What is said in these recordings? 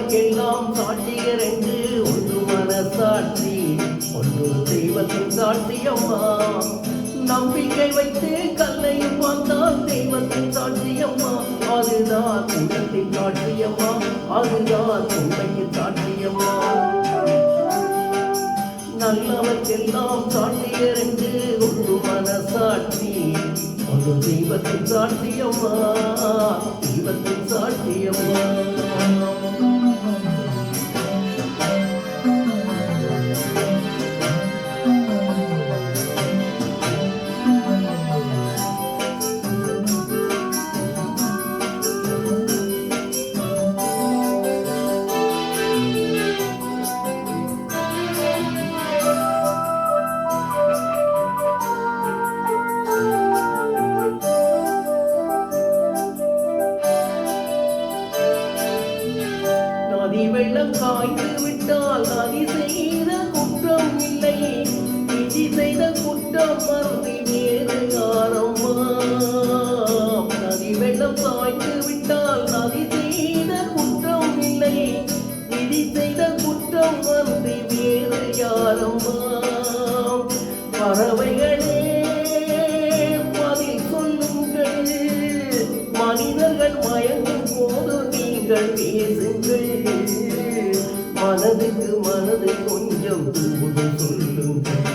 நல்லவர்க்கெல்லாம் சாட்சியர் என்று ஒன்று மனசாட்சி ஒன்று தெய்வத்தின் சாட்சியம்மா. நம்பிக்கை வைத்து கல்லையும் பார்த்தால் தெய்வத்தின் சாட்சியம்மா. அதுதான் தெய்வத்தின் சாட்சியம்மா, அதுதான் உண்மைக்கு சாட்சியம்மா. நல்லவர்க்கெல்லாம் சாட்சியர் என்று ஒன்று மனசாட்சி ஒன்று தெய்வத்தின் சாட்சியம்மா, தெய்வத்தின் சாட்சியம்மா. நதி வெள்ளம் காய்ந்து விட்டால் நதி செய்த குற்றம் இல்லை, விதி செய்த குற்றம் மறுதி வேறு யாரம்மா. நதி வெள்ளம் காய்ந்து விட்டால் நதி செய்த குற்றம் இல்லை, விதி செய்த குற்றம் மறுதி வேறு யாரம்மா. பறவைகளே பதில் சொல்லுங்கள், மனிதர்கள் மயங்கும் போது நீங்கள் பேசுங்கள். மனதுக்கு மனது கொஞ்சம் தூது சொல்லுங்கள்.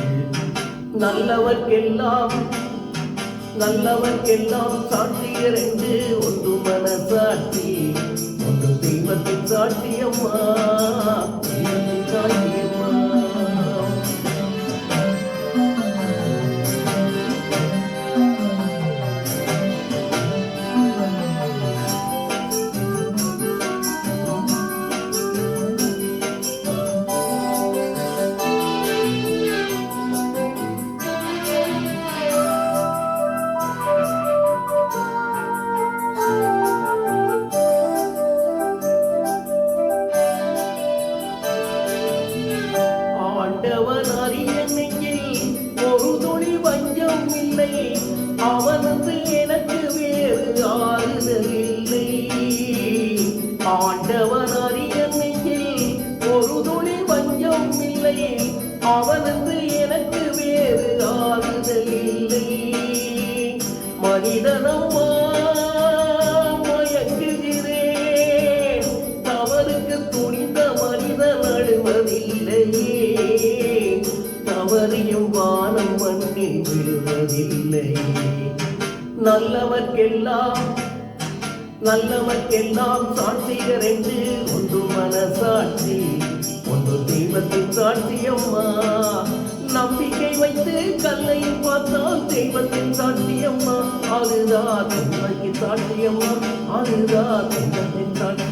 நல்லவர்க்கெல்லாம் சாட்சியர் என்று ஒன்று மனசாட்சி ஒன்று தெய்வத்தின் சாட்சியம்மா, தெய்வத்தின் சாட்சியம்மா. ஆண்டவன் அறிய நெஞ்சில் ஒரு துளி வஞ்சம் இல்லை, அவனது எனக்கு வேறு ஆறுதல் இல்லை. ஆண்டவன் அறிய நெஞ்சில் ஒரு துளி வஞ்சம் இல்லை, அவனது எனக்கு வேறு ஆறுதல் இல்லை. மனிதனம்மா மயங்குகிறேன், தவறுக்கு துணிந்த மனிதன் அழுவதில்லையே, தவறியும் வானம் மண்ணில் விழுவதில்லை. நல்லவர்க்கெல்லாம் சாட்சியர் என்று ஒன்று மனசாட்சி ஒன்று தெய்வத்தின் சாட்சியம்மா. நம்பிக்கை வைத்து கல்லையும் பார்த்தால் தெய்வத்தின் சாட்சியம்மா, அதுதான் உண்மைக்கு சாட்சியம்மா, அதுதான் தெய்வத்தின் சாட்சி.